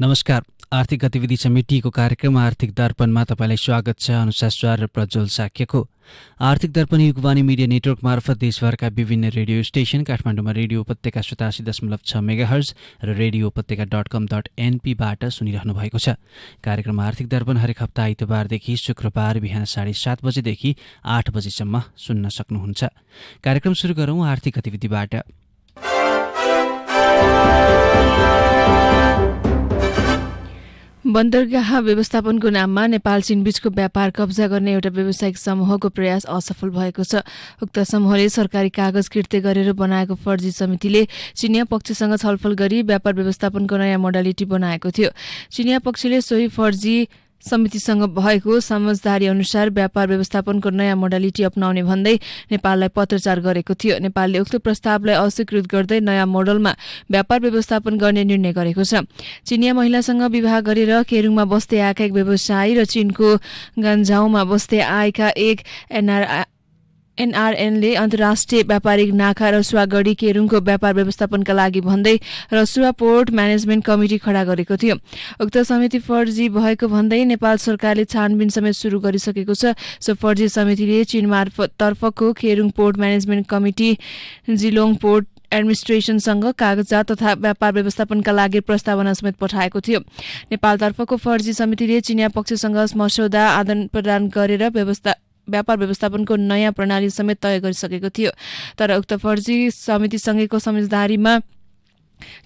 नमस्कार। आर्थिक गतिविधि समितिको कार्यक्रम आर्थिक दर्पणमा तपाईँलाई स्वागत छ। अनुसार स्वार र प्रज्वल साक्यको आर्थिक दर्पण युगवाणी मिडिया नेटवर्क मार्फत देशभरका विभिन्न रेडियो स्टेशन, काठमाडौँमा रेडियो उपत्यका 87.6 मेगाहर्ज र रेडियो उपत्यका.com.np बाट सुनिरहनु भएको छ। कार्यक्रम आर्थिक दर्पण हरेक हप्ता आइतबारदेखि शुक्रबार बिहान 7:30 बजेदेखि 8 बजेसम्म सुन्न सक्नुहुन्छ। कार्यक्रम सुरु गरौँ आर्थिक गतिविधिबाट। बन्दरगाह व्यवस्थापनको नाममा नेपाल चीन बीचको व्यापार कब्जा गर्ने एउटा व्यावसायिक समूहको प्रयास असफल भएको छ। उक्त समूहले सरकारी कागज किर्ते गरेर बनाएको फर्जी समितिले चिनिया पक्षसँग छलफल गरी व्यापार व्यवस्थापनको नयाँ मोडालिटी बनाएको थियो। चिनिया पक्षले सोही फर्जी समितिसँग भएको समझदारी अनुसार व्यापार व्यवस्थापनको नयाँ मोडालिटी अपनाउने भन्दै नेपाललाई पत्रचार गरेको थियो। नेपालले उक्त प्रस्तावलाई अस्वीकृत गर्दै नयाँ मोडलमा व्यापार व्यवस्थापन गर्ने निर्णय गरेको छ। चिनिया महिलासँग विवाह गरेर केरुङमा बस्दै आएका एक व्यवसायी र चीनको गान्झाउमा बस्दै आएका एक एनआरएनले अन्तर्राष्ट्रिय व्यापारिक नाका रसुवा गढी केरुङको व्यापार व्यवस्थापनका लागि भन्दै रसुवा पोर्ट म्यानेजमेन्ट कमिटी खडा गरेको थियो। उक्त समिति फर्जी भएको भन्दै नेपाल सरकारले छानबिन समेत सुरु गरिसकेको छ। सो फर्जी समितिले चीन मार्फत तर्फको Kerung port management committee Jilong port एडमिनिस्ट्रेसनसँग कागजात तथा व्यापार व्यवस्थापनका लागि प्रस्तावना समेत पठाएको थियो। नेपालतर्फको फर्जी समितिले चिनिया पक्षसँग मस्यौदा आदान प्रदान गरेर व्यापार व्यवस्थापनको नयाँ प्रणाली समेत तय गरिसकेको थियो। तर उक्त फर्जी समितिसँगैको समझदारीमा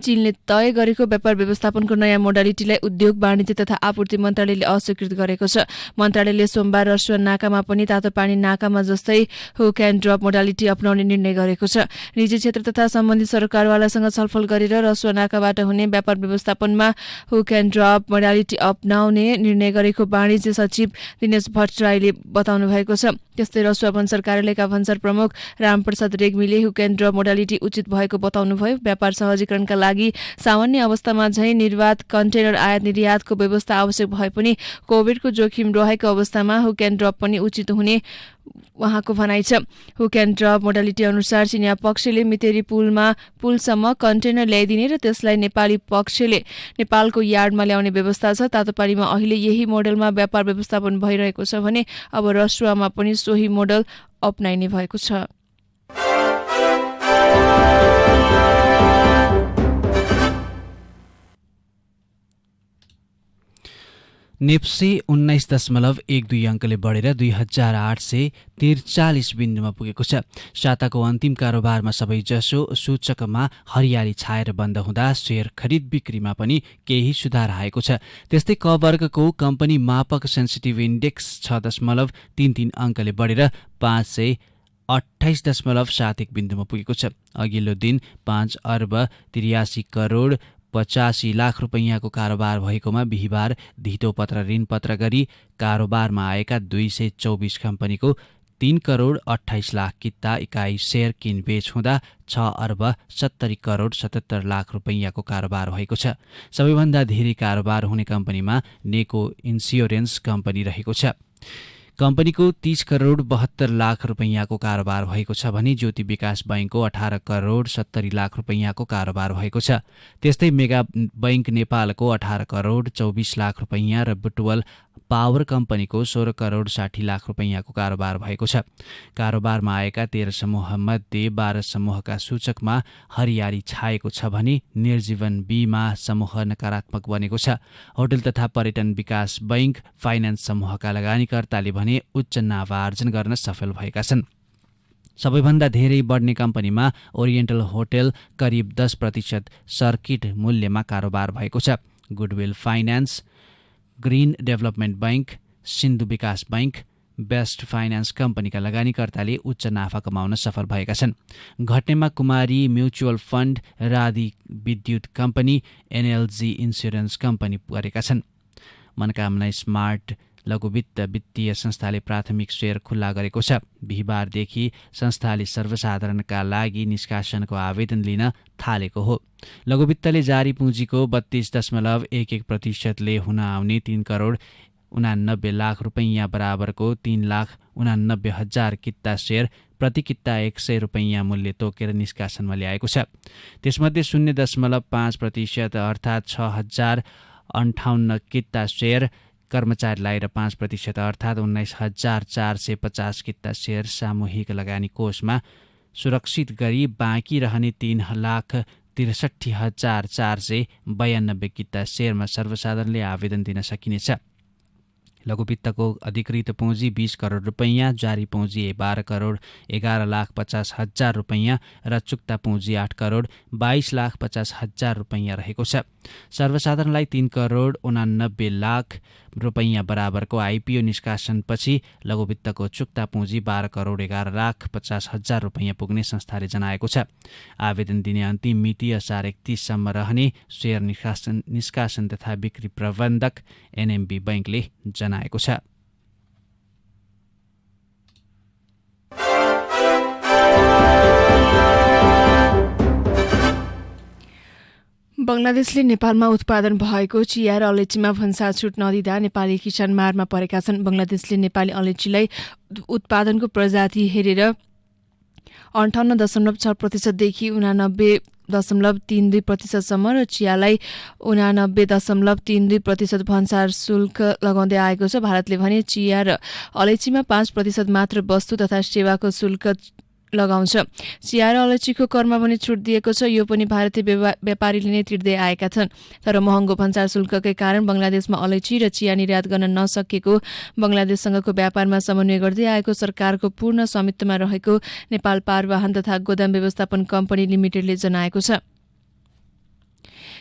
चीनले तय गरेको व्यापार व्यवस्थापनको नयाँ मोडालिटीलाई उद्योग वाणिज्य तथा आपूर्ति मन्त्रालयले अस्वीकृत गरेको छ। मन्त्रालयले सोमबार रसुवा नाकामा पनि तातो पानी नाकामा जस्तै हुक एन्ड ड्रप मोडालिटी अपनाउने निर्णय गरेको छ। निजी क्षेत्र तथा सम्बन्धित सरकारवालासँग छलफल गरेर रसुवा नाकाबाट हुने व्यापार व्यवस्थापनमा हुक एन्ड ड्रप मोडालिटी अपनाउने निर्णय गरेको वाणिज्य सचिव दिनेश भट्टराईले बताउनु भएको छ। त्यस्तै रसुवा भन्सार कार्यालयका भन्सार प्रमुख रामप्रसाद रेग्मीले हुक एन्ड ड्रप मोडालिटी उचित भएको बताउनुभयो। व्यापार सहजीकरणका लागि सामान्य अवस्थामा झैं निर्वाध कन्टेनर आयात निर्यातको व्यवस्था आवश्यक भए पनि कोभिडको जोखिम रहेको अवस्थामा हुक एन्ड ड्रप पनि उचित हुने उहाँको भनाइ छ। हुक एन्ड ड्रप मोडालिटी अनुसार चिनिया पक्षले मितेरी पुलसम्म कन्टेनर ल्याइदिने र त्यसलाई नेपाली पक्षले नेपालको यार्डमा ल्याउने व्यवस्था छ। तातोपानीमा अहिले यही मोडलमा व्यापार व्यवस्थापन भइरहेको छ भने अब रसुवामा पनि सोही मोडल अपनाइने भएको छ। नेप्से 19.12 अङ्कले बढेर 2843 बिन्दुमा पुगेको छ। साताको अन्तिम कारोबारमा सबैजसो सूचकमा हरियाली छाएर बन्द हुँदा शेयर खरिद बिक्रीमा पनि केही सुधार आएको छ। त्यस्तै क वर्गको कम्पनी मापक सेन्सिटिभ इन्डेक्स 6.33 अङ्कले बढेर 528.71 बिन्दुमा पुगेको छ। अघिल्लो दिन 5 अर्ब 83 करोड 85 लाख रुपैयाँको कारोबार भएकोमा बिहिबार धितो पत्र ऋण पत्र गरी कारोबारमा आएका 224 कम्पनीको 3 करोड 28 लाख किता इकाइ शेयर किनबेच हुँदा 6 अर्ब 70 करोड 77 लाख रुपैयाँको कारोबार भएको छ। सबैभन्दा धेरै कारोबार हुने कम्पनीमा नेको इन्स्योरेन्स कम्पनी रहेको छ। कम्पनीको 30 करोड 72 लाख रुपैयाँको कारोबार भएको छ भने ज्योति विकास बैंकको 18 करोड 70 लाख रुपैयाँको कारोबार भएको छ। त्यस्तै मेगा बैंक नेपालको 18 करोड 24 लाख रुपैयाँ र बुटवल पावर कम्पनीको 16 करोड 60 लाख रुपैयाँको कारोबार भएको छ। कारोबारमा आएका 13 समूहमध्ये 12 समूहका सूचकमा हरियाली छाएको छ भने निर्जीवन बीमा समूह नकारात्मक बनेको छ। होटल तथा पर्यटन विकास बैंक फाइनान्स समूहका लगानीकर्ताले भने उच्च नाफार्जन गर्न सफल भएका छन्। सबैभन्दा धेरै बढ्ने कम्पनीमा ओरिएन्टल होटल करिब 10% सर्किट मूल्यमा कारोबार भएको छ। Goodwill finance, green development bank, Sindhu विकास बैंक, बेस्ट फाइनान्स कम्पनीका लगानीकर्ताले उच्च नाफा कमाउन सफल भएका छन्। घट्नेमा कुमारी म्युचुअल फन्ड, राधि विद्युत कम्पनी, एनएलजी इन्स्योरेन्स कम्पनी परेका छन्। मनोकामना स्मार्ट लघुवित्त वित्तीय संस्थाले प्राथमिक शेयर खुल्ला गरेको छ। बिहिबारदेखि संस्थाले सर्वसाधारणका लागि निष्कासनको आवेदन लिन थालेको हो। लघुवित्तले जारी पुँजीको 32.11% हुन आउने 3 करोड 89 लाख रुपैयाँ बराबरको 3,89,000 किता शेयर प्रति किता 100 रुपैयाँ मूल्य तोकेर निष्कासनमा ल्याएको छ। त्यसमध्ये 0.5% अर्थात् 6,000 58 किता सेयर कर्मचारीलाई र 5% अर्थात् 19,450 किता सेयर सामूहिक लगानी कोषमा सुरक्षित गरी बाँकी रहने 3,63,492 किता सेयरमा सर्वसाधारणले आवेदन दिन सकिनेछ। लघु वित्तको अधिकृत पुँजी 20 करोड रुपैयाँ, जारी पुँजी 12 करोड 11,50,000 रुपैयाँ र चुक्ता पुँजी 8 करोड 22,50,000 रुपैयाँ रहेको छ। सर्वसाधारणलाई 3 करोड 89 लाख रुपैयाँ बराबरको आइपिओ निष्कासनपछि लघु वित्तको चुक्ता पुँजी 12 करोड 11,50,000 रुपैयाँ पुग्ने संस्थाले जनाएको छ। आवेदन दिने अन्तिम मिति असार 31 सम्म रहने सेयर निष्कासन तथा बिक्री प्रबन्धक एनएमबी बैंकले जनाएको छ। बंगलादेशले नेपालमा उत्पादन भएको चिया र अलैँचीमा भन्सार छुट नदिँदा नेपाली किसान मारमा परेका छन्। बंगलादेशले नेपाली अलैँचीलाई उत्पादनको प्रजाति हेरेर 58.6% देखि 89.32% सम्म र चियालाई 89.32% भन्सार शुल्क लगाउँदै आएको छ। भारतले भने चिया र अलैँचीमा 5% मात्र वस्तु तथा सेवाको शुल्क लगाउँछ। चिया र अलैँचीको करमा पनि छुट दिएको छ। यो पनि भारतीय व्यापारीले नै तिर्दै आएका छन्। तर महँगो भन्सार शुल्ककै कारण बंगलादेशमा अलैँची र चिया निर्यात गर्न नसकेको बंगलादेशसँगको व्यापारमा समन्वय गर्दै आएको सरकारको पूर्ण स्वामित्वमा रहेको नेपाल पारवाहन तथा गोदाम व्यवस्थापन कम्पनी लिमिटेडले जनाएको छ।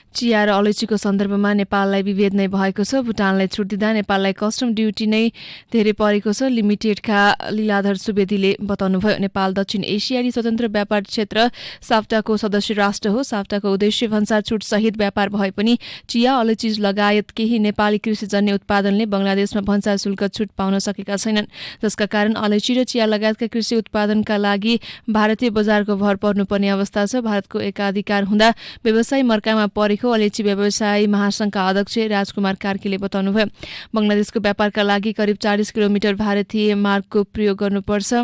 चिया र अलैँचीको सन्दर्भमा नेपाललाई विभेद नै भएको छ। भुटानलाई छुट दिँदा नेपाललाई कस्टम ड्युटी नै धेरै परेको छ। लिमिटेडका लीलाधर सुवेदीले बताउनुभयो। नेपाल दक्षिण एसियाली स्वतन्त्र व्यापार क्षेत्र साफ्टाको सदस्य राष्ट्र हो। साफ्टाको उद्देश्य भन्सार छुट सहित व्यापार भए पनि चिया अलैँची लगायत केही नेपाली कृषिजन्य उत्पादनले बंगलादेशमा भन्सार शुल्क छुट पाउन सकेका छैनन्, जसका कारण अलैँची र चिया लगायतका कृषि उत्पादनका लागि भारतीय बजारको भर पर्नुपर्ने अवस्था छ। भारतको एकाधिकार हुँदा व्यवसाय मर्कामा परेको अलैँची व्यवसायी महासंघका अध्यक्ष राजकुमार कार्कीले बताउनुभयो। बंगलादेशको व्यापारका लागि करिब 40 किलोमिटर भारतीय मार्गको प्रयोग गर्नुपर्छ।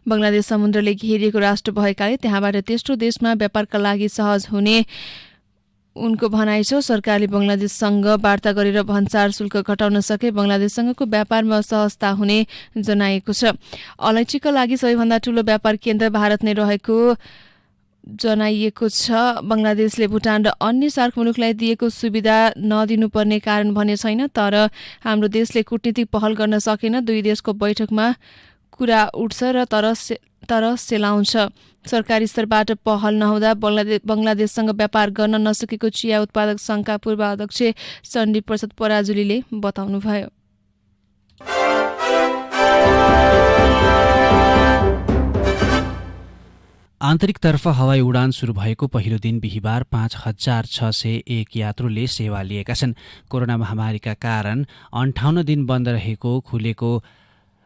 बंगलादेश समुद्रले घेरिएको राष्ट्र भएकाले त्यहाँबाट तेस्रो देशमा व्यापारका लागि सहज हुने उनको भनाइ छ। सरकारले बंगलादेशसँग वार्ता गरेर भन्सार शुल्क घटाउन सके बंगलादेशसँगको व्यापारमा सहजता हुने जनाएको छ। अलैँचीका लागि सबैभन्दा ठूलो व्यापार केन्द्र भारत नै रहेको जनाइएको छ। बंगलादेशले भुटान र अन्य सार्क मुलुकलाई दिएको सुविधा नदिनुपर्ने कारण भने छैन, तर हाम्रो देशले कूटनीतिक पहल गर्न सकेन। दुई देशको बैठकमा कुरा उठ्छ र तर सेलाउँछ। सरकारी स्तरबाट पहल नहुँदा बंगलादेशसँग व्यापार गर्न नसकेको चिया उत्पादक संघका पूर्व अध्यक्ष चण्डी प्रसाद पराजुलीले बताउनुभयो। आन्तरिकतर्फ हवाई उडान सुरु भएको पहिलो दिन बिहिबार 5,601 यात्रुले सेवा लिएका छन्। कोरोना महामारीका कारण 58 दिन बन्द रहेको खुलेको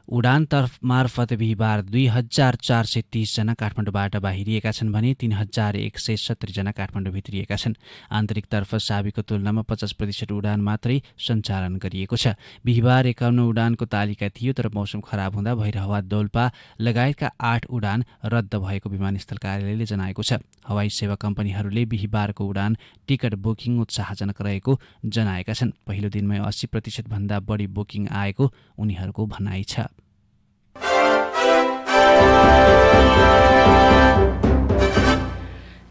उडान मार्फत बिहिबार 2,430 जना काठमाडौँबाट बाहिरिएका छन् भने 3,170 जना काठमाडौँ भित्रिएका छन्। आन्तरिकतर्फ साबिकको तुलनामा 50% उडान मात्रै सञ्चालन गरिएको छ। बिहिबार 51 उडानको तालिका थियो, तर मौसम खराब हुँदा भैरहवा, दोलपा लगायतका 8 उडान रद्द भएको विमानस्थल कार्यालयले जनाएको छ। हवाई सेवा कम्पनीहरूले बिहिबारको उडान टिकट बुकिङ उत्साहजनक रहेको जनाएका छन्। पहिलो दिनमै 80% भन्दा बढी बुकिङ आएको उनीहरूको भनाइ छ।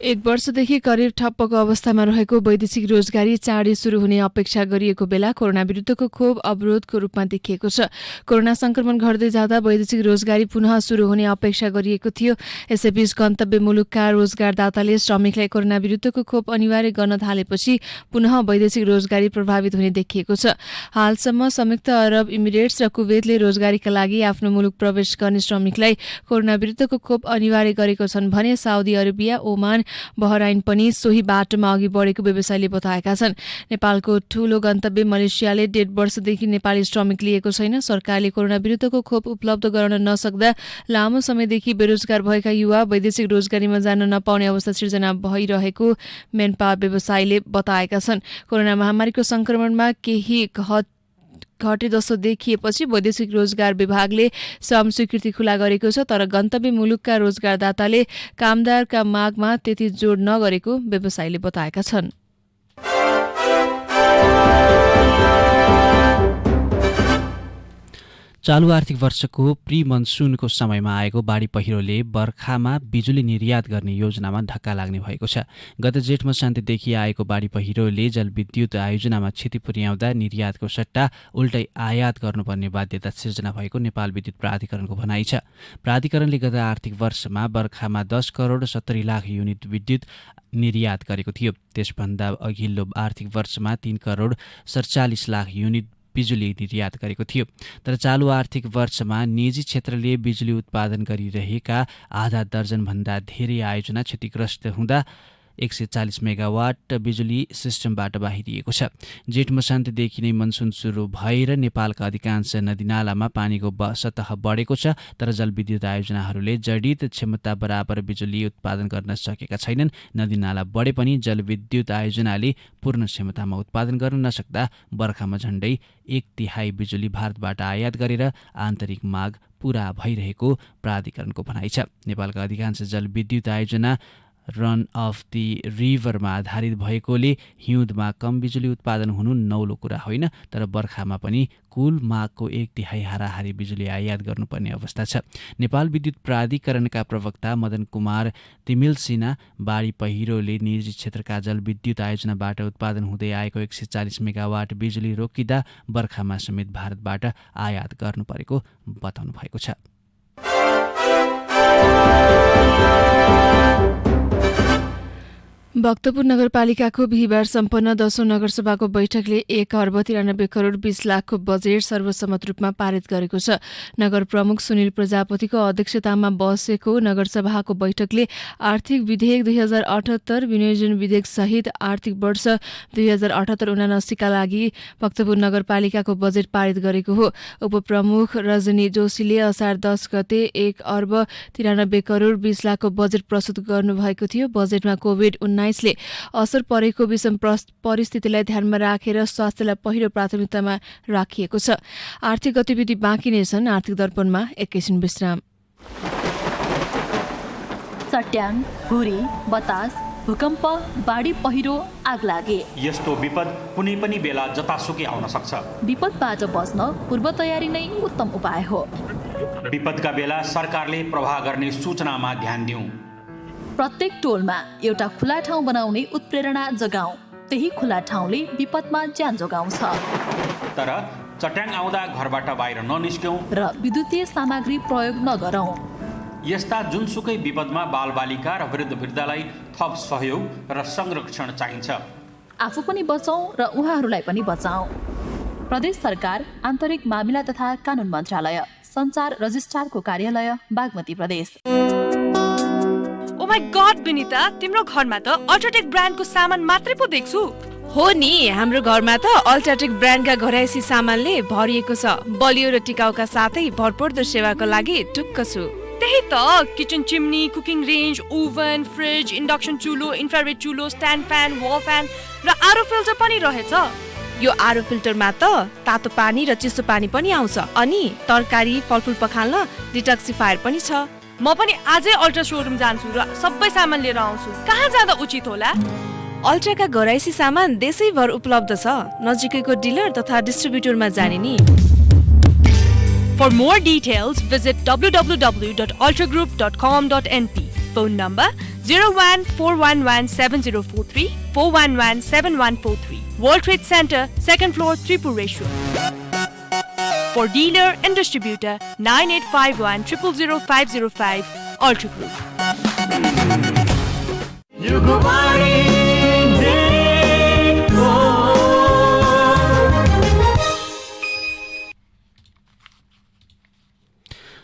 एक वर्षदेखि करिब ठप्पको अवस्थामा रहेको वैदेशिक रोजगारी चाँडै सुरु हुने अपेक्षा गरिएको बेला कोरोना विरुद्धको खोप अवरोधको रूपमा देखिएको छ। कोरोना संक्रमण घट्दै जाँदा वैदेशिक रोजगारी पुनः सुरु हुने अपेक्षा गरिएको थियो। यसैबीच गन्तव्य मुलुकका रोजगारदाताले श्रमिकलाई कोरोना विरुद्धको खोप अनिवार्य गर्न थालेपछि पुनः वैदेशिक रोजगारी प्रभावित हुने देखिएको छ। हालसम्म संयुक्त अरब इमिरेट्स र कुवेतले रोजगारीका लागि आफ्नो मुलुक प्रवेश गर्ने श्रमिकलाई कोरोना विरुद्धको खोप अनिवार्य गरेको छन् भने साउदी अरेबिया, ओमान, बहराइन पनि सोही बाटोमा अघि बढेको व्यवसायीले बताएका छन्। नेपालको ठूलो गन्तव्य मलेसियाले 1.5 वर्षदेखि नेपाली श्रमिक लिएको छैन। सरकारले कोरोना विरुद्धको खोप उपलब्ध गराउन नसक्दा लामो समयदेखि बेरोजगार भएका युवा वैदेशिक रोजगारीमा जान नपाउने अवस्था सिर्जना भइरहेको मेनपावर व्यवसायीले बताएका छन्। कोरोना महामारीको संक्रमणमा केही घटे जस्तो देखिएपछि वैदेशिक रोजगार विभागले श्रम स्वीकृति खुला गरेको छ, तर गन्तव्य मुलुकका रोजगारदाताले कामदारका मागमा त्यति जोड नगरेको व्यवसायीले बताएका छन्। चालु आर्थिक वर्षको प्री मनसुनको समयमा आएको बाढी पहिरोले बर्खामा बिजुली निर्यात गर्ने योजनामा धक्का लाग्ने भएको छ। गत जेठ मसान्तदेखि आएको बाढी पहिरोले जलविद्युत आयोजनामा क्षति पुर्याउँदा निर्यातको सट्टा उल्टै आयात गर्नुपर्ने बाध्यता सिर्जना भएको नेपाल विद्युत प्राधिकरणको भनाइ छ। प्राधिकरणले गत आर्थिक वर्षमा बर्खामा 10 करोड 70 लाख युनिट विद्युत निर्यात गरेको थियो। त्यसभन्दा अघिल्लो आर्थिक वर्षमा 3 करोड 47 लाख युनिट बिजुली निर्यात गरेको थियो। तर चालु आर्थिक वर्षमा निजी क्षेत्रले बिजुली उत्पादन गरिरहेका आधा दर्जनभन्दा धेरै आयोजना क्षतिग्रस्त हुँदा 140 मेगावाट बिजुली सिस्टमबाट बाहिरिएको छ। जेठ मसान्तदेखि नै मनसुन सुरु भएर नेपालका अधिकांश नदीनालामा पानीको सतह बढेको छ। तर जलविद्युत आयोजनाहरूले जडित क्षमता बराबर बिजुली उत्पादन गर्न सकेका छैनन्। नदीनाला बढे पनि जलविद्युत आयोजनाले पूर्ण क्षमतामा उत्पादन गर्न नसक्दा बर्खामा झण्डै 1/3 बिजुली भारतबाट आयात गरेर आन्तरिक माग पूरा भइरहेको प्राधिकरणको भनाइ छ। नेपालका अधिकांश जलविद्युत आयोजना रन अफ द रिभरमा आधारित भएकोले हिउँदमा कम बिजुली उत्पादन हुनु नौलो कुरा होइन। तर बर्खामा पनि कुल मागको 1/3 हाराहारी बिजुली आयात गर्नुपर्ने अवस्था छ। नेपाल विद्युत प्राधिकरणका प्रवक्ता मदन कुमार तिमिल सिन्हा बाढी पहिरोले निजी क्षेत्रका जलविद्युत आयोजनाबाट उत्पादन हुँदै आएको 140 मेगावाट बिजुली रोकिँदा बर्खामा समेत भारतबाट आयात गर्नु परेको बताउनु भएको छ। भक्तपुर नगरपालिकाको बिहिबार सम्पन्न 10औं नगरसभाको बैठकले 1 अर्ब 93 करोड 20 लाखको बजेट सर्वसम्मत रूपमा पारित गरेको छ। नगर प्रमुख सुनिल प्रजापतिको अध्यक्षतामा बसेको नगरसभाको बैठकले आर्थिक विधेयक 2078 विनियोजन विधेयक सहित आर्थिक वर्ष 2078-79 का लागि भक्तपुर नगरपालिकाको बजेट पारित गरेको हो। उपप्रमुख रजनी जोशीले असार 10 गते 1 अर्ब 93 करोड 20 लाखको बजेट प्रस्तुत गर्नुभएको थियो। बजेटमा कोभिड-19 ले असर परेको विषम परिस्थितिलाई ध्यानमा राखेर स्वास्थ्यलाई पहिलो प्राथमिकतामा राखिएको छ। आर्थिक गतिविधि बाँकी नै छन्। आर्थिक दर्पणमा एकैछिन विश्राम। चट्याङ, हुरी, बतास, भूकम्प, बाढी पहिरो, आग लागे यस्तो विपद कुनै पनि बेला जतासुकै आउन सक्छ। विपदबाट बच्न पूर्व तयारी नै उत्तम उपाय हो। विपदका बेला सरकारले प्रवाह गर्ने सूचनामा ध्यान दिउँ। प्रत्येक टोलमा एउटा खुला ठाउँ बनाउने उत्प्रेरणा जगाऊ। त्यही खुला ठाउँले विपदमा ज्यान जोगाउँछ। तर चट्याङ आउँदा घरबाट बाहिर ननिस्क्यौं र विद्युतीय सामग्री प्रयोग नगरौँ। यस्ता जुनसुकै विपदमा बालबालिका र वृद्धवृद्धलाई थप सहयोग र संरक्षण चाहिन्छ। आफू पनि बचौँ र उहाँहरूलाई पनि बचाऊ। प्रदेश सरकार, आन्तरिक मामिला तथा कानुन मन्त्रालय, सञ्चार रजिस्ट्रारको कार्यालय, बागमती प्रदेश। ओ माय गॉड विनिता, तिम्रो घरमा त अल्ट्राटेक ब्रान्डको सामान मात्रै पो देख्छु। हो नि, हाम्रो घरमा त अल्ट्राटेक ब्रान्डका घरायसी सामानले भरिएको छ। बलियो र टिकाउका साथै भरपर्दो सेवाको लागि ढुक्क छु। त्यही त, kitchen chimney, cooking range, oven, fridge, induction चुलो, इन्फ्रारेड चुलो, स्ट्यान्ड फ्यान, वल फ्यान र आरो फिल्टर पनि रहेछ। यो आरो फिल्टरमा त तातो पानी र चिसो पानी पनि आउँछ। अनि तरकारी फलफुल पखाल्न डिटक्सिफायर पनि छ। म पनि आजै अल्ट्रा सोरुम जान्छु र सबै सामान लिएर आउँछु। कहाँ जाँदा उचित होला? अल्ट्राका घरायसी सामान देशैभर उपलब्ध छ। नजिकैको डिलर तथा डिस्ट्रिब्युटरमा जाने नि। For more details, visit www.ultragroup.com.np. Phone number 01-411-7043, 411-7143. World Trade Center, 2nd floor, Tripureshwar. For dealer and distributor, 9851 000 505, Ultra Group.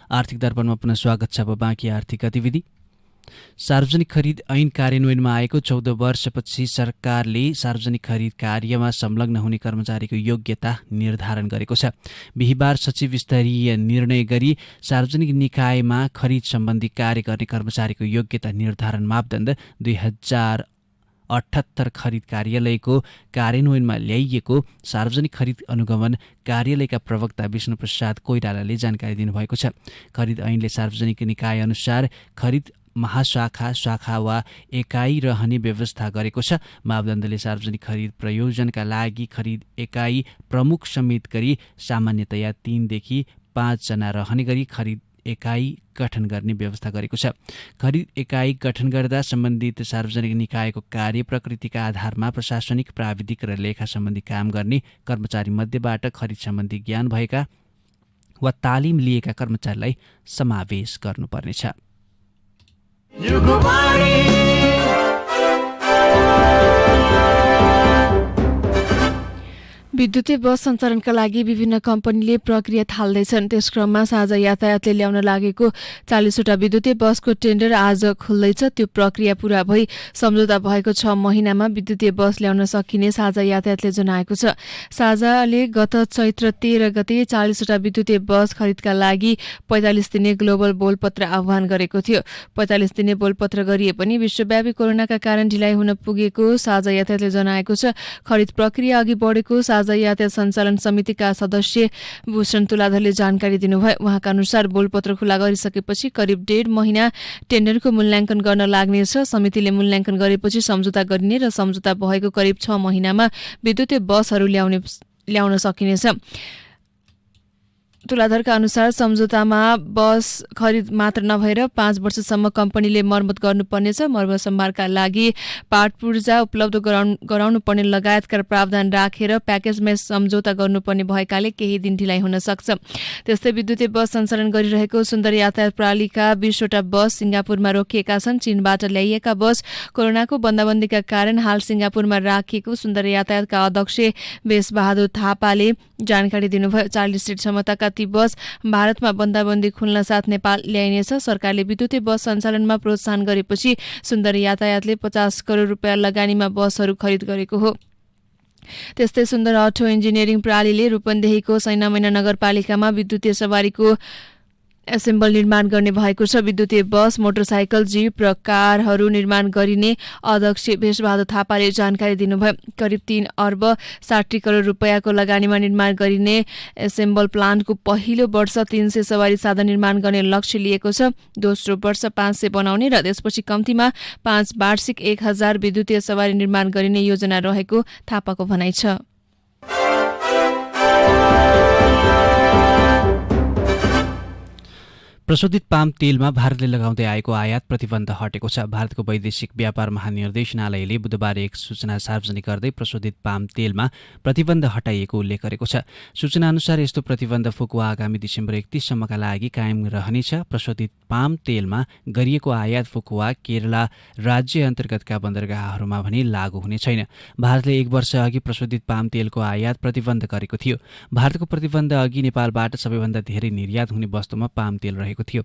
आर्थिक दर्पणमा पुनः स्वागत छ। अब बाँकी आर्थिक गतिविधि। सार्वजनिक खरिद ऐन कार्यान्वयनमा आएको 14 वर्षपछि सरकारले सार्वजनिक खरिद कार्यमा संलग्न हुने कर्मचारीको योग्यता निर्धारण गरेको छ। बिहिबार सचिव स्तरीय निर्णय गरी सार्वजनिक निकायमा खरिद सम्बन्धी कार्य गर्ने कर्मचारीको योग्यता निर्धारण मापदण्ड 2078 खरिद कार्यालयको कार्यान्वयनमा ल्याइएको सार्वजनिक खरिद अनुगमन कार्यालयका प्रवक्ता विष्णुप्रसाद कोइरालाले जानकारी दिनुभएको छ। खरिद ऐनले सार्वजनिक निकाय अनुसार खरिद महाशाखा, शाखा वा एकाइ रहने व्यवस्था गरेको छ। मापदण्डले सार्वजनिक खरिद प्रयोजनका लागि खरिद एकाइ प्रमुख समेत गरी सामान्यतया 3 देखि 5 जना रहने गरी खरिद एकाइ गठन गर्ने व्यवस्था गरेको छ। खरिद एकाइ गठन गर्दा सम्बन्धित सार्वजनिक निकायको कार्य प्रकृतिका आधारमा प्रशासनिक, प्राविधिक र लेखा सम्बन्धी काम गर्ने कर्मचारी मध्येबाट खरिद सम्बन्धी ज्ञान भएका वा तालिम लिएका कर्मचारीलाई समावेश गर्नुपर्नेछ। विद्युतीय बस सञ्चालनका लागि विभिन्न कम्पनीले प्रक्रिया थाल्दैछन्। त्यस क्रममा साझा यातायातले ल्याउन लागेको 40वटा विद्युतीय बसको टेन्डर आज खुल्दैछ। त्यो प्रक्रिया पूरा भई सम्झौता भएको 6 महिनामा विद्युतीय बस ल्याउन सकिने साझा यातायातले जनाएको छ। साझाले गत चैत्र 13 गते 40वटा विद्युतीय बस खरिदका लागि 45 दिने ग्लोबल बोलपत्र आह्वान गरेको थियो। 45 दिने बोलपत्र गरिए पनि विश्वव्यापी कोरोनाका कारण ढिलाइ हुन पुगेको साझा यातायातले जनाएको छ। खरिद प्रक्रिया अघि बढेको साझा यातायात सञ्चालन समितिका सदस्य भूषण तुलाधरले जानकारी दिनुभयो। उहाँका अनुसार बोलपत्र खुला गरिसकेपछि करिब 1.5 महिना टेन्डरको मूल्याङ्कन गर्न लाग्नेछ। समितिले मूल्याङ्कन गरेपछि सम्झौता गरिने र सम्झौता भएको करिब 6 महिनामा विद्युतीय बसहरू ल्याउन सकिनेछ। तुलाधरका अनुसार सम्झौतामा बस खरिद मात्र नभएर 5 वर्षसम्म कम्पनीले मर्मत गर्नुपर्नेछ। मर्मत सम्भारका लागि पार्ट पूर्जा उपलब्ध गराउनु पर्ने लगायतका प्रावधान राखेर प्याकेजमा सम्झौता गर्नुपर्ने भएकाले केही दिन ढिलाइ हुन सक्छ। त्यस्तै विद्युतीय बस सञ्चालन गरिरहेको सुन्दर यातायात प्रणालीका 20वटा बस सिङ्गापुरमा रोकिएका छन्। चीनबाट ल्याइएका बस कोरोनाको बन्दाबन्दीका कारण हाल सिङ्गापुरमा राखिएको सुन्दर यातायातका अध्यक्ष बेसबहादुर थापाले जानकारी दिनुभयो। 40 सिट क्षमताका ती बस भारतमा बन्दाबन्दी खुल्न साथ नेपाल ल्याइनेछ। सरकारले विद्युतीय बस सञ्चालनमा प्रोत्साहन गरेपछि सुन्दर यातायातले 50 करोड रुपियाँ लगानीमा बसहरू खरिद गरेको हो। त्यस्तै सुन्दर अटो इन्जिनियरिङ प्रणालीले रूपन्देहीको सैनामैना नगरपालिकामा विद्युतीय सवारीको एसेम्बल निर्माण गर्ने भएको छ। विद्युतीय बस, मोटरसाइकल, जीप र कारहरू निर्माण गरिने अध्यक्ष भेषबहादुर थापाले जानकारी दिनुभयो। करिब 3 अर्ब 60 करोड रुपियाँको लगानीमा निर्माण गरिने एसेम्बल प्लान्टको पहिलो वर्ष 300 सवारी साधन निर्माण गर्ने लक्ष्य लिएको छ। दोस्रो वर्ष 500 बनाउने र त्यसपछि कम्तीमा 5 वार्षिक 1000 विद्युतीय सवारी निर्माण गरिने योजना रहेको थापाको भनाइ छ। प्रशोधित पाम तेलमा भारतले लगाउँदै आएको आयात प्रतिबन्ध हटेको छ। भारतको वैदेशिक व्यापार महानिर्देशनालयले बुधबार एक सूचना सार्वजनिक गर्दै प्रशोधित पाम तेलमा प्रतिबन्ध हटाइएको उल्लेख गरेको छ। सूचनाअनुसार यस्तो प्रतिबन्ध फुकुवा आगामी डिसेम्बर 31 सम्मका लागि कायम रहनेछ। प्रशोधित पाम तेलमा गरिएको आयात फुकुवा, केरला राज्य अन्तर्गतका बन्दरगाहहरूमा भने लागू हुने छैन। भारतले 1 वर्ष अघि प्रशोधित पाम तेलको आयात प्रतिबन्ध गरेको थियो। भारतको प्रतिबन्ध अघि नेपालबाट सबैभन्दा धेरै निर्यात हुने वस्तुमा पाम तेल रहेको थियो।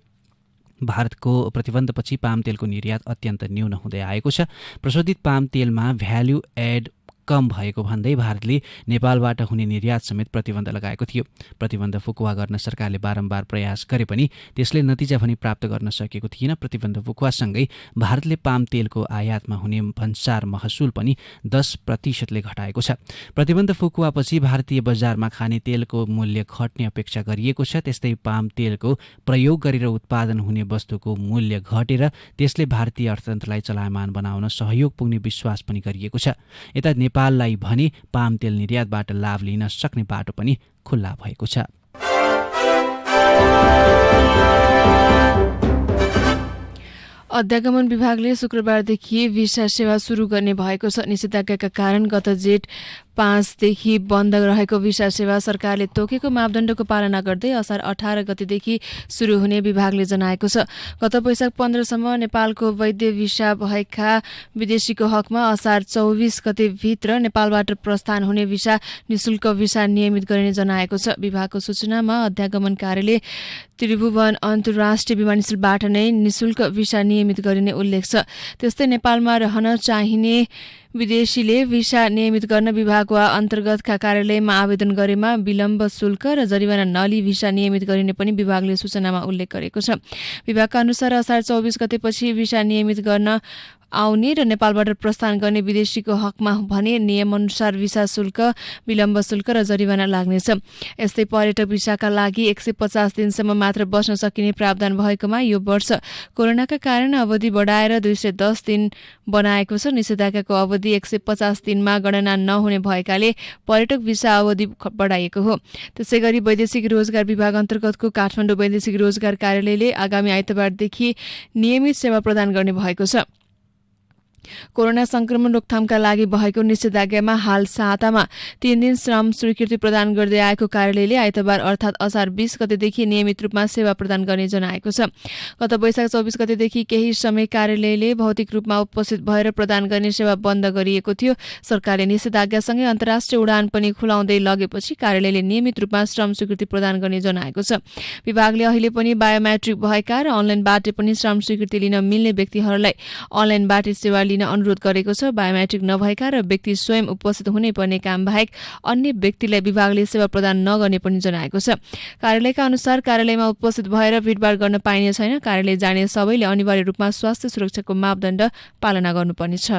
भारतको प्रतिबन्धपछि पाम तेलको निर्यात अत्यन्त न्यून हुँदै आएको छ। प्रशोधित पाम तेलमा भ्यालु एड कम भएको भन्दै भारतले नेपालबाट हुने निर्यात समेत प्रतिबन्ध लगाएको थियो। प्रतिबन्ध फुकुवा गर्न सरकारले बारम्बार प्रयास गरे पनि त्यसले नतिजा पनि प्राप्त गर्न सकेको थिएन। प्रतिबन्ध फुकुवासँगै भारतले पाम तेलको आयातमा हुने भन्सार महसुल पनि 10% घटाएको छ। प्रतिबन्ध फुकुवापछि भारतीय बजारमा खाने तेलको मूल्य घट्ने अपेक्षा गरिएको छ। त्यस्तै पाम तेलको प्रयोग गरेर उत्पादन हुने वस्तुको मूल्य घटेर त्यसले भारतीय अर्थतन्त्रलाई चलायमान बनाउन सहयोग पुग्ने विश्वास पनि गरिएको छ। यता नेपाललाई भने पाम तेल निर्यातबाट लाभ लिन सक्ने बाटो पनि खुल्ला भएको छ। अध्यागमन विभागले शुक्रबारदेखि भिसा सेवा सुरु गर्ने भएको छ। निषेधाज्ञाका कारण गत जेठ 5 देखि बन्द रहेको भिसा सेवा सरकारले तोकेको मापदण्डको पालना गर्दै असार 18 गतेदेखि सुरु हुने विभागले जनाएको छ। गत वैशाख 15 सम्म नेपालको वैध भिसा भएका विदेशीको हकमा असार 24 गते भित्र नेपालबाट प्रस्थान हुने भिसा निशुल्क भिसा नियमित गरिने जनाएको छ। विभागको सूचनामा अध्यागमन कार्यालय त्रिभुवन अन्तर्राष्ट्रिय विमानस्थलबाट नै निशुल्क भिसा नियमित गरिने उल्लेख छ। त्यस्तै नेपालमा रहन चाहिने विदेशीले भिसा नियमित गर्न विभाग वा अन्तर्गतका कार्यालयमा आवेदन गरेमा विलम्ब शुल्क र जरिवाना नलिई भिसा नियमित गरिने पनि विभागले सूचनामा उल्लेख गरेको छ। विभागका अनुसार असार 24 गतेपछि भिसा नियमित गर्न आउने र नेपालबाट प्रस्थान गर्ने विदेशीको हकमा भने नियमअनुसार भिसा शुल्क, विलम्ब शुल्क र जरिवाना लाग्नेछ। यस्तै पर्यटक भिसाका लागि 150 दिनसम्म मात्र बस्न सकिने प्रावधान भएकोमा यो वर्ष कोरोनाका कारण अवधि बढाएर 210 दिन बनाएको छ। निषेधाज्ञाको अवधि 150 दिनमा गणना नहुने भएकाले पर्यटक भिसा अवधि बढाइएको हो। त्यसैगरी वैदेशिक रोजगार विभाग अन्तर्गतको काठमाडौँ वैदेशिक रोजगार कार्यालयले आगामी आइतबारदेखि नियमित सेवा प्रदान गर्ने भएको छ। कोरोना संक्रमण रोकथामका लागि भएको निषेधाज्ञामा हाल सातामा 3 दिन श्रम स्वीकृति प्रदान गर्दै आएको कार्यालयले आइतबार अर्थात् असार 20 गतेदेखि नियमित रूपमा सेवा प्रदान गर्ने जनाएको छ। गत वैशाख 24 गतेदेखि केही समय कार्यालयले भौतिक रूपमा उपस्थित भएर प्रदान गर्ने सेवा बन्द गरिएको थियो। सरकारले निषेधाज्ञासँगै अन्तर्राष्ट्रिय उडान पनि खुलाउँदै लगेपछि कार्यालयले नियमित रूपमा श्रम स्वीकृति प्रदान गर्ने जनाएको छ। विभागले अहिले पनि बायोमेट्रिक भएका र अनलाइनबाट पनि श्रम स्वीकृति लिन मिल्ने व्यक्तिहरूलाई अनलाइनबाट सेवा लिन अनुरोध गरेको छ। बायोमेट्रिक नभएका र व्यक्ति स्वयं उपस्थित हुनै पर्ने काम बाहेक अन्य व्यक्तिलाई विभागले सेवा प्रदान नगर्ने पनि जनाएको छ। कार्यालयका अनुसार कार्यालयमा उपस्थित भएर भिडभाड गर्न पाइने छैन। कार्यालय जाने सबैले अनिवार्य रूपमा स्वास्थ्य सुरक्षाको मापदण्ड पालना गर्नुपर्नेछ।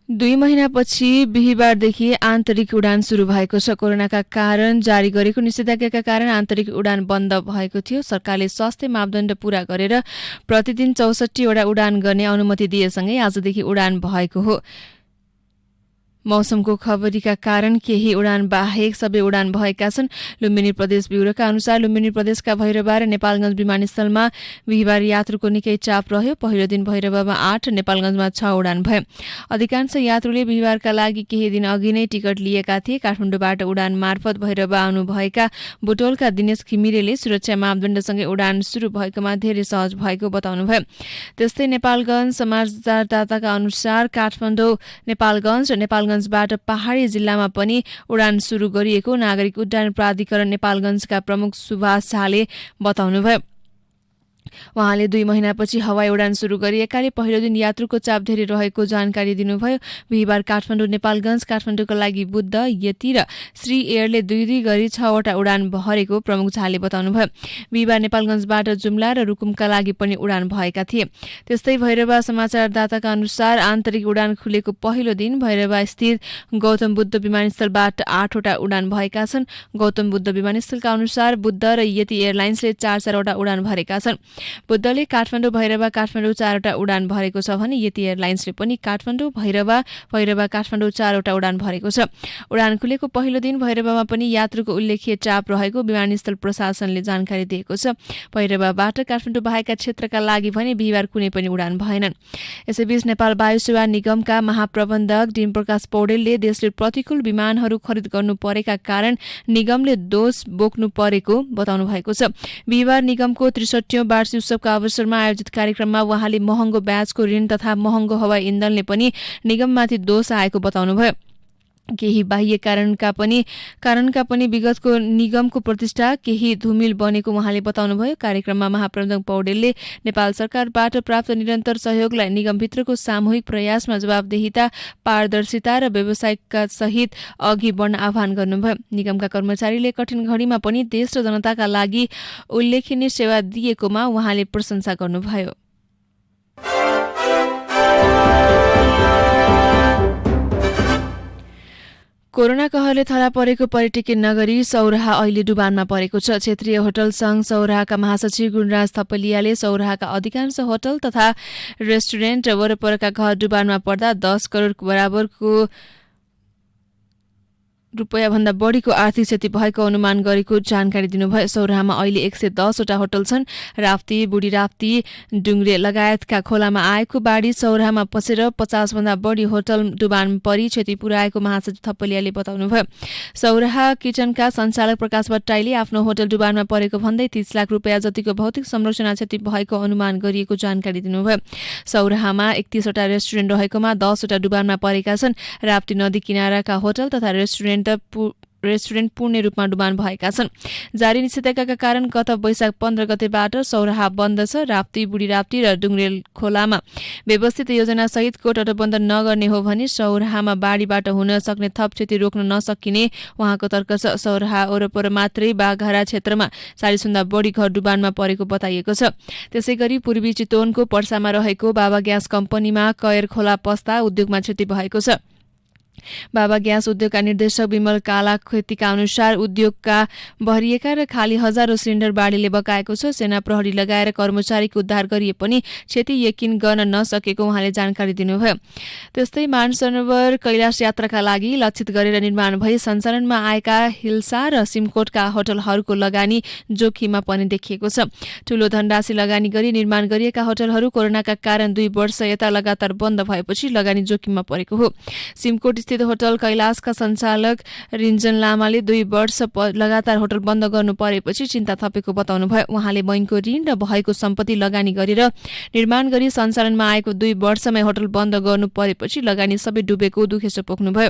2 महिनापछि बिहिबारदेखि आन्तरिक उडान सुरु भएको छ। कोरोनाका कारण जारी गरेको निषेधाज्ञाका कारण आन्तरिक उडान बन्द भएको थियो। सरकारले स्वास्थ्य मापदण्ड पूरा गरेर प्रतिदिन 64 वटा उडान गर्ने अनुमति दिएसँगै आजदेखि उडान भएको हो। मौसमको खबरीका कारण केही उडान बाहेक सबै उडान भएका छन्। लुम्बिनी प्रदेश ब्युरोका अनुसार लुम्बिनी प्रदेशका भैरवा र नेपालगञ्ज विमानस्थलमा बिहिबार यात्रुको निकै चाप रह्यो। पहिलो दिन भैरवामा 8, नेपालगञ्जमा 6 उडान भए। अधिकांश यात्रुले बिहिबारका लागि केही दिन अघि नै टिकट लिएका थिए। काठमाडौँबाट उडान मार्फत भैरवा आउनुभएका बुटोलका दिनेश घिमिरेले सुरक्षा मापदण्डसँगै उडान सुरु भएकोमा धेरै सहज भएको बताउनुभयो। त्यस्तै नेपालगञ्ज समाचारदाताका अनुसार काठमाडौँ, नेपालगञ्ज र नेपालगञ्जबाट पहाडी जिल्लामा पनि उडान सुरु गरिएको नागरिक उड्डयन प्राधिकरण नेपालगञ्जका प्रमुख सुभाष झाले बताउनुभयो। उहाँले 2 महिनापछि हवाई उडान सुरु गरिएकाले पहिलो दिन यात्रुको चाप धेरै रहेको जानकारी दिनुभयो। बिहिबार काठमाडौँ, नेपालगञ्ज, काठमाडौँका लागि बुद्ध, यति र श्री एयरले 2 गरी 6 वटा उडान भरेको प्रमुख झाले बताउनुभयो। बिहिबार नेपालगञ्जबाट जुम्ला र रुकुमका लागि पनि उडान भएका थिए। त्यस्तै भैरवा समाचारदाताका अनुसार आन्तरिक उडान खुलेको पहिलो दिन भैरवा स्थित गौतम बुद्ध विमानस्थलबाट 8 वटा उडान भएका छन्। गौतम बुद्ध विमानस्थलका अनुसार बुद्ध र यति एयरलाइन्सले 4 वटा उडान भरेका छन्। बुद्धले काठमाडौँ, भैरवा, काठमाडौँ 4 वटा उडान भरेको छ भने यति एयरलाइन्सले पनि काठमाडौँ, भैरवा, काठमाडौँ 4 वटा उडान भरेको छ। उडान खुलेको पहिलो दिन भैरवामा पनि यात्रुको उल्लेख्य चाप रहेको विमानस्थल प्रशासनले जानकारी दिएको छ। भैरवाबाट काठमाडौँ बाहेकका क्षेत्रका लागि भने बिहिबार कुनै पनि उडान भएनन्। यसैबीच नेपाल वायु सेवा निगमका महाप्रबन्धक डिमप्रकाश पौडेलले देशले प्रतिकूल विमानहरू खरिद गर्नु परेका कारण निगमले दोष बोक्नु परेको बताउनु भएको छ। बिहिबार निगमको 63औं वार्षिक उत्सवका अवसरमा आयोजित कार्यक्रममा उहाँले महँगो ब्याजको ऋण तथा महँगो हवाई इन्धनले पनि निगममाथि दोष आएको बताउनुभयो। केही बाह्य कारणका पनि विगतको निगमको प्रतिष्ठा केही धुमिल बनेको उहाँले बताउनुभयो। कार्यक्रममा महाप्रबन्धक पौडेलले नेपाल सरकारबाट प्राप्त निरन्तर सहयोगलाई निगमभित्रको सामूहिक प्रयासमा जवाबदेहिता, पारदर्शिता र व्यवसायिकता सहित अघि बढ्न आह्वान गर्नुभयो। निगमका कर्मचारीले कठिन घडीमा पनि देश र जनताका लागि उल्लेखनीय सेवा दिएकोमा उहाँले प्रशंसा गर्नुभयो। कोरोना कहरले थला परेको पर्यटकीय नगरी सौराहा अहिले डुबानमा परेको छ। क्षेत्रीय होटल संघ सौराहाका महासचिव गुणराज थपलियाले सौराहाका अधिकांश होटल तथा रेस्टुरेन्ट र वरपरका घर डुबानमा पर्दा 10 करोड बराबरको रुपैयाँभन्दा बढीको आर्थिक क्षति भएको अनुमान गरेको जानकारी दिनुभयो। सौराहामा अहिले 110 वटा होटल छन्। राप्ती, बुढी राप्ती, डुङ्ग्रे लगायतका खोलामा आएको बाढी सौराहामा पसेर 50 भन्दा बढी होटल डुबान परी क्षति पुर्याएको महासचिव थपलियाले बताउनुभयो। सौराहा किचनका सञ्चालक प्रकाश भट्टराईले आफ्नो होटल डुबानमा परेको भन्दै 30 लाख रुपैयाँ जतिको भौतिक संरचना क्षति भएको अनुमान गरिएको जानकारी दिनुभयो। सौराहामा 31 वटा रेस्टुरेन्ट रहेकोमा 10 वटा डुबानमा परेका छन्। राप्ती नदी किनाराका होटल तथा रेस्टुरेन्ट रेस्टुरेन्ट पूर्ण रूपमा डुबान भएका छन्। जारी निषेधाज्ञाका कारण गत वैशाख 15 गतेबाट सौराहा बन्द छ। राप्ती, बुढी राप्ती र डुङ्ग्रेल खोलामा व्यवस्थित योजनासहितको तटबन्ध नगर्ने हो भने सौराहामा बाढीबाट हुन सक्ने थप क्षति रोक्न नसकिने उहाँको तर्क छ। सौराहा वरपर मात्रै बाघरा क्षेत्रमा 40भन्दा बढी घर डुबानमा परेको बताइएको छ। त्यसैगरी पूर्वी चितवनको पर्सामा रहेको बाबा ग्यास कम्पनीमा कयर खोला पस्दा उद्योगमा क्षति भएको छ। बाबा ग्यास उद्योगका निर्देशक विमल कालाखेतीका अनुसार उद्योगका भरिएका र खाली हजारौं सिलिन्डर बाढीले बगाएको छ। सेना प्रहरी लगाएर कर्मचारीको उद्धार गरिए पनि क्षति यकिन गर्न नसकेको उहाँले जानकारी दिनुभयो। त्यस्तै मानसरोवर कैलाश यात्राका लागि लक्षित गरेर निर्माण भई सञ्चालनमा आएका हिल्सा र सिमकोटका होटलहरूको लगानी जोखिममा पनि देखिएको छ। ठूलो धनराशि लगानी गरी निर्माण गरिएका होटलहरू कोरोनाका कारण 2 वर्ष यता लगातार बन्द भएपछि लगानी जोखिममा परेको हो। सिमकोट स्थित होटल कैलाशका सञ्चालक रिन्जन लामाले 2 वर्ष लगातार होटल बन्द गर्नु परेपछि चिन्ता थपेको बताउनुभयो। उहाँले बैंकको ऋण र भएको सम्पत्ति लगानी गरेर निर्माण गरी सञ्चालनमा आएको 2 वर्षमै होटल बन्द गर्नु परेपछि लगानी सबै डुबेको दुखेसो पोख्नुभयो।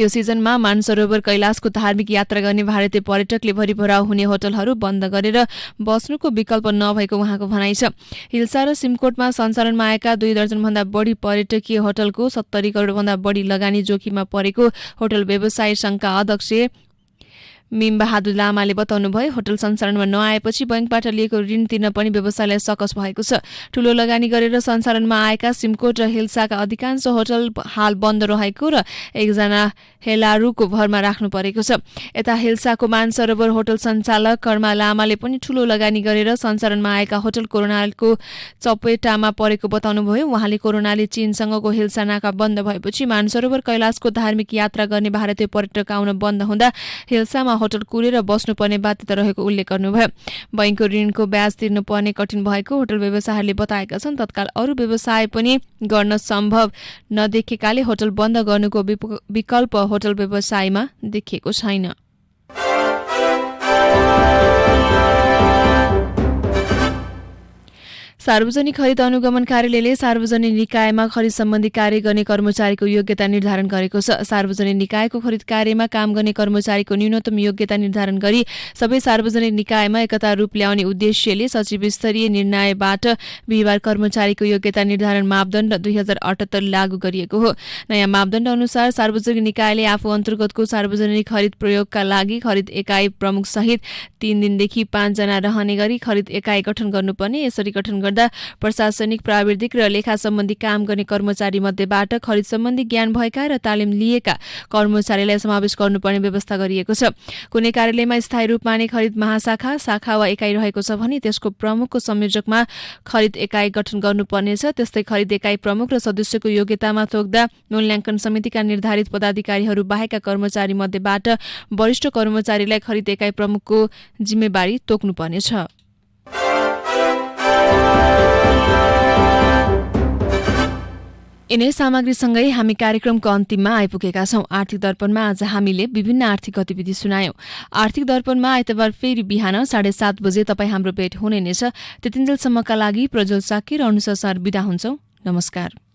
यो सिजनमा मानसरोवर कैलाशको धार्मिक यात्रा गर्ने भारतीय पर्यटकले भरिभराउ हुने होटलहरू बन्द गरेर बस्नुको विकल्प नभएको उहाँको भनाइ छ। हिल्सा र सिमकोटमा सञ्चालनमा आएका 2 दर्जनभन्दा बढी पर्यटकीय होटलको 70 करोडभन्दा बढी लगानी जोखिममा परेको होटल व्यवसाय संघका अध्यक्ष मिमबहादुर लामाले बताउनुभयो। होटल सञ्चालनमा नआएपछि बैंकबाट लिएको ऋण तिर्न पनि व्यवसायलाई सकस भएको छ। ठूलो लगानी गरेर सञ्चालनमा आएका सिमकोट र हिल्साका अधिकांश होटल हाल बन्द रहेको र एकजना हेलारूको भरमा राख्नु परेको छ। यता हिल्साको मानसरोवर होटल सञ्चालक कर्मा लामाले पनि ठूलो लगानी गरेर सञ्चालनमा आएका होटल कोरोनाको चपेटामा परेको बताउनुभयो। उहाँले कोरोनाले चीनसँगको हिल्सा नाका बन्द भएपछि मानसरोवर कैलाशको धार्मिक यात्रा गर्ने भारतीय पर्यटक आउन बन्द हुँदा हिल्सामा होटल कुरेर बस्नुपर्ने बाध्यता रहेको उल्लेख गर्नुभयो। बैंकको ऋणको ब्याज तिर्नुपर्ने कठिन भएको होटल व्यवसायीहरूले बताएका छन्। तत्काल अरू व्यवसाय पनि गर्न सम्भव नदेखेकाले होटल बन्द गर्नुको विकल्प होटल व्यवसायमा देखिएको छैन। सार्वजनिक खरिद अनुगमन कार्यालयले सार्वजनिक निकायमा खरिद सम्बन्धी कार्य गर्ने कर्मचारीको योग्यता निर्धारण गरेको छ। सार्वजनिक निकायको खरिद कार्यमा काम गर्ने कर्मचारीको न्यूनतम योग्यता निर्धारण गरी सबै सार्वजनिक निकायमा एकता रूप ल्याउने उद्देश्यले सचिव स्तरीय निर्णयबाट बिहिबार कर्मचारीको योग्यता निर्धारण मापदण्ड 2078 लागू गरिएको हो। नयाँ मापदण्ड अनुसार सार्वजनिक निकायले आफू अन्तर्गतको सार्वजनिक खरिद प्रयोगका लागि खरिद एकाइ प्रमुख सहित 3 दिनदेखि 5 जना रहने गरी खरिद एकाइ गठन गर्नुपर्ने। यसरी गठन गर्दा प्रशासनिक, प्राविधिक र लेखा सम्बन्धी काम गर्ने कर्मचारी मध्येबाट खरिद सम्बन्धी ज्ञान भएका र तालिम लिएका कर्मचारीलाई समावेश गर्नुपर्ने व्यवस्था गरिएको छ। कुनै कार्यालयमा स्थायी रूपमा नै खरिद महाशाखा, शाखा वा एकाइ रहेको छ भने त्यसको प्रमुखको संयोजकमा खरिद एकाइ गठन गर्नुपर्नेछ। त्यस्तै खरिद एकाइ प्रमुख र सदस्यको योग्यतामा तोक्दा मूल्याङ्कन समितिका निर्धारित पदाधिकारीहरू बाहेकका कर्मचारी मध्येबाट वरिष्ठ कर्मचारीलाई खरिद एकाइ प्रमुखको जिम्मेवारी तोक्नुपर्नेछ। यिनै सामग्रीसँगै हामी कार्यक्रमको अन्तिममा आइपुगेका छौं। आर्थिक दर्पणमा आज हामीले विभिन्न आर्थिक गतिविधि सुनायौं। आर्थिक दर्पणमा आइतबार फेरि बिहान 7:30 बजे तपाईँ हाम्रो भेट हुने नै छ। त्यतिन्जेलसम्मका लागि प्रज्वल साकी र अनुसा सर बिदा हुन्छौं। नमस्कार।